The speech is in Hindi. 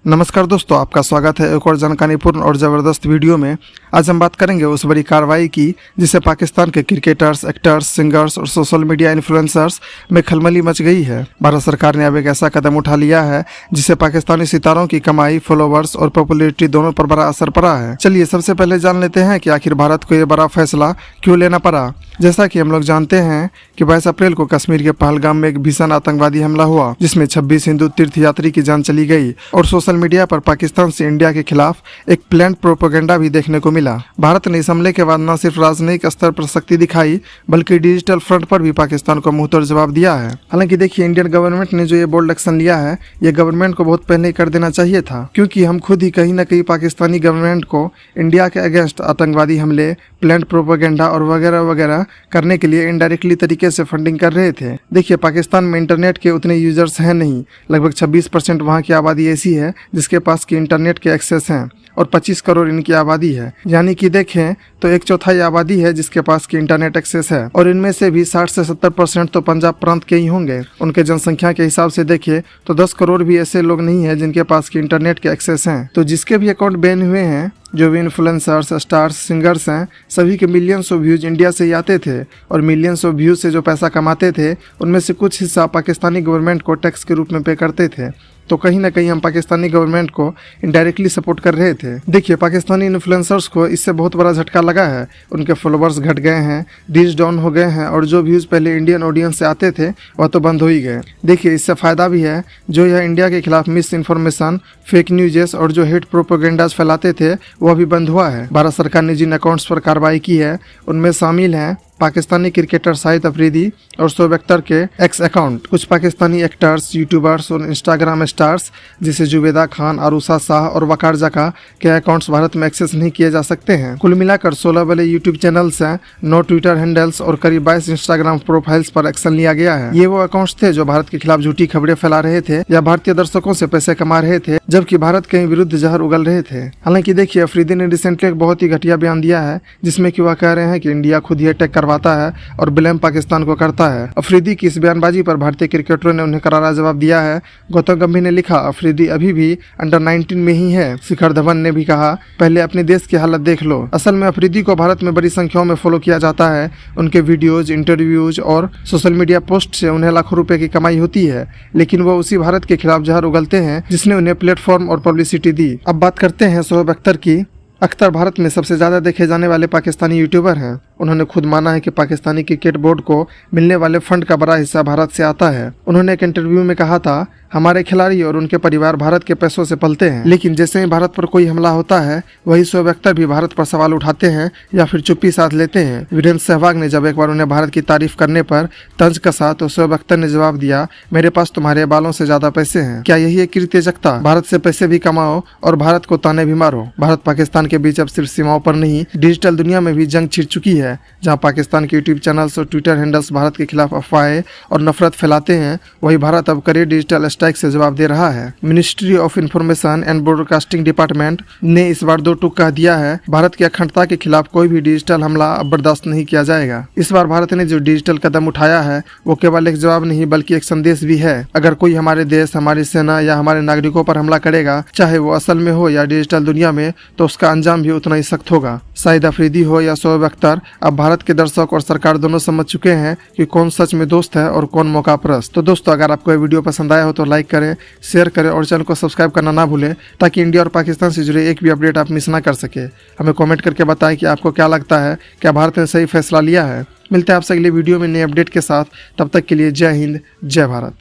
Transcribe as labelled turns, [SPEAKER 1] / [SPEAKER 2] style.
[SPEAKER 1] नमस्कार दोस्तों, आपका स्वागत है एक और जानकारीपूर्ण और ज़बरदस्त वीडियो में। आज हम बात करेंगे उस बड़ी कार्रवाई की जिससे पाकिस्तान के क्रिकेटर्स, एक्टर्स, सिंगर्स और सोशल मीडिया इन्फ्लुएंसर्स में खलबली मच गई है। भारत सरकार ने अब एक ऐसा कदम उठा लिया है जिससे पाकिस्तानी सितारों की कमाई, फॉलोवर्स और पॉपुलैरिटी दोनों पर बड़ा असर पड़ा है। चलिए सबसे पहले जान लेते हैं कि आखिर भारत को ये बड़ा फैसला क्यों लेना पड़ा। जैसा कि हम लोग जानते हैं कि 22 अप्रैल को कश्मीर के पहलगाम में एक भीषण आतंकवादी हमला हुआ जिसमें 26 हिंदू तीर्थयात्री की जान चली गई और सोशल मीडिया पर पाकिस्तान से इंडिया के खिलाफ एक प्लान्ड प्रोपेगेंडा भी देखने को मिला। भारत ने इस हमले के बाद न सिर्फ राजनयिक स्तर पर शक्ति दिखाई बल्कि डिजिटल फ्रंट पर भी पाकिस्तान को मुंहतोड़ जवाब दिया है। हालांकि देखिए, इंडियन गवर्नमेंट ने जो ये बोल्ड एक्शन लिया है ये गवर्नमेंट को बहुत पहले कर देना चाहिए था, क्योंकि हम खुद ही कहीं न कहीं पाकिस्तानी गवर्नमेंट को इंडिया के अगेंस्ट आतंकवादी हमले, प्लान्ड प्रोपेगेंडा और वगैरह वगैरह करने के लिए इनडायरेक्टली तरीके से फंडिंग कर रहे थे। देखिए, पाकिस्तान में इंटरनेट के उतने यूजर्स हैं नहीं। लगभग 26% वहाँ की आबादी ऐसी है जिसके पास की इंटरनेट के एक्सेस हैं और 25 करोड़ इनकी आबादी है। यानी कि देखें तो 1/4 आबादी है जिसके पास की इंटरनेट एक्सेस है और इनमें से भी 60 से 70% तो पंजाब प्रांत के ही होंगे। उनके जनसंख्या के हिसाब से देखिए तो 10 करोड़ भी ऐसे लोग नहीं है जिनके पास की इंटरनेट के एक्सेस हैं। तो जिसके भी अकाउंट बैन हुए हैं, जो भी इन्फ्लुएंसर्स, स्टार्स, सिंगर्स हैं, सभी के मिलियंस ऑफ व्यूज इंडिया से ही आते थे और मिलियंस ऑफ व्यूज से जो पैसा कमाते थे उनमें से कुछ हिस्सा पाकिस्तानी गवर्नमेंट को टैक्स के रूप में पे करते थे। तो कहीं ना कहीं हम पाकिस्तानी गवर्नमेंट को इनडायरेक्टली सपोर्ट कर रहे थे। देखिए, पाकिस्तानी इन्फ्लुएंसर्स को इससे बहुत बड़ा झटका लगा है। उनके फॉलोवर्स घट गए हैं, रीच डाउन हो गए हैं और जो व्यूज़ पहले इंडियन ऑडियंस से आते थे वह तो बंद हो ही गए। देखिए, इससे फ़ायदा भी है। जो यह इंडिया के खिलाफ मिस इन्फॉर्मेशन, फेक न्यूज़ और जो हेट प्रोपेगेंडाज फैलाते थे वह भी बंद हुआ है। भारत सरकार ने जिन अकाउंट्स पर कार्रवाई की है उनमें शामिल हैं पाकिस्तानी क्रिकेटर शाहिद अफरीदी और शोएब अख्तर के एक्स अकाउंट, कुछ पाकिस्तानी एक्टर्स, यूट्यूबर्स और इंस्टाग्राम स्टार्स जैसे जुबेदा खान, अरूसा शाह और वकार जका के अकाउंट्स भारत में एक्सेस नहीं किए जा सकते हैं। कुल मिलाकर 16 बड़े यूट्यूब चैनल्स हैं, 9 ट्विटर हैंडल्स और करीब 22 इंस्टाग्राम प्रोफाइल्स पर एक्शन लिया गया है। ये वो अकाउंट्स थे जो भारत के खिलाफ झूठी खबरें फैला रहे थे या भारतीय दर्शकों से पैसे कमा रहे थे, जबकि भारत के विरुद्ध जहर उगल रहे थे। हालांकि देखिए, अफरीदी ने रिसेंटली एक बहुत ही घटिया बयान दिया है जिसमें कि वह कह रहे हैं कि इंडिया खुद ही अटैक करवाता है और ब्लेम पाकिस्तान को करता है। अफरीदी की इस बयानबाजी पर भारतीय क्रिकेटरों ने उन्हें करारा जवाब दिया है। गौतम गंभीर ने लिखा, अफरीदी अभी भी अंडर 19 में ही है। शिखर धवन ने भी कहा, पहले अपने देश की हालत देख लो। असल में अफरीदी को भारत में बड़ी संख्याओं में फॉलो किया जाता है। उनके वीडियोज, इंटरव्यूज और सोशल मीडिया पोस्ट से उन्हें लाखों रुपए की कमाई होती है, लेकिन वो उसी भारत के खिलाफ जहर उगलते हैं जिसने उन्हें प्लेटफॉर्म और पब्लिसिटी दी। अब बात करते हैं शोएब अख्तर की। अख्तर भारत में सबसे ज़्यादा देखे जाने वाले पाकिस्तानी यूट्यूबर हैं। उन्होंने खुद माना है कि पाकिस्तानी क्रिकेट बोर्ड को मिलने वाले फंड का बड़ा हिस्सा भारत से आता है। उन्होंने एक इंटरव्यू में कहा था, हमारे खिलाड़ी और उनके परिवार भारत के पैसों से पलते हैं, लेकिन जैसे ही भारत पर कोई हमला होता है वही शोएब अख्तर भी भारत पर सवाल उठाते हैं या फिर चुप्पी साध लेते हैं। वीरेंद्र सहवाग ने जब एक बार उन्हें भारत की तारीफ करने पर तंज कसा तो शोएब अख्तर ने जवाब दिया, मेरे पास तुम्हारे बालों से ज्यादा पैसे हैं। क्या यही है कृतज्ञता? भारत से पैसे भी कमाओ और भारत को ताने भी मारो। भारत पाकिस्तान के बीच अब सिर्फ सीमाओं पर नहीं, डिजिटल दुनिया में भी जंग छिड़ चुकी है। जहाँ पाकिस्तान के यूट्यूब चैनल्स और ट्विटर हैंडल्स भारत के खिलाफ अफवाहें और नफरत फैलाते हैं, वही भारत अब कड़े डिजिटल स्ट्राइक से जवाब दे रहा है। Ministry of information and broadcasting department ने इस बार 2 टूक कह दिया है, भारत की अखंडता के खिलाफ कोई भी डिजिटल हमला अब बर्दाश्त नहीं किया जाएगा। इस बार भारत ने जो डिजिटल कदम उठाया है वो केवल एक जवाब नहीं बल्कि एक संदेश भी है। अगर कोई हमारे देश, हमारी सेना या हमारे नागरिकों पर हमला करेगा, चाहे वो असल में हो या डिजिटल दुनिया में, तो उसका अंजाम भी उतना ही सख्त होगा। शाहिद अफरीदी हो या शोएब अख्तर, अब भारत के दर्शक और सरकार दोनों समझ चुके हैं कि कौन सच में दोस्त है और कौन मौकापरस्त। तो दोस्तों, अगर आपको ये वीडियो पसंद आया हो तो लाइक करें, शेयर करें और चैनल को सब्सक्राइब करना ना भूलें ताकि इंडिया और पाकिस्तान से जुड़े एक भी अपडेट आप मिस ना कर सके। हमें कमेंट करके बताएं कि आपको क्या लगता है, क्या भारत ने सही फैसला लिया है। मिलते हैं आपसे अगले वीडियो में नए अपडेट के साथ। तब तक के लिए जय हिंद, जय भारत।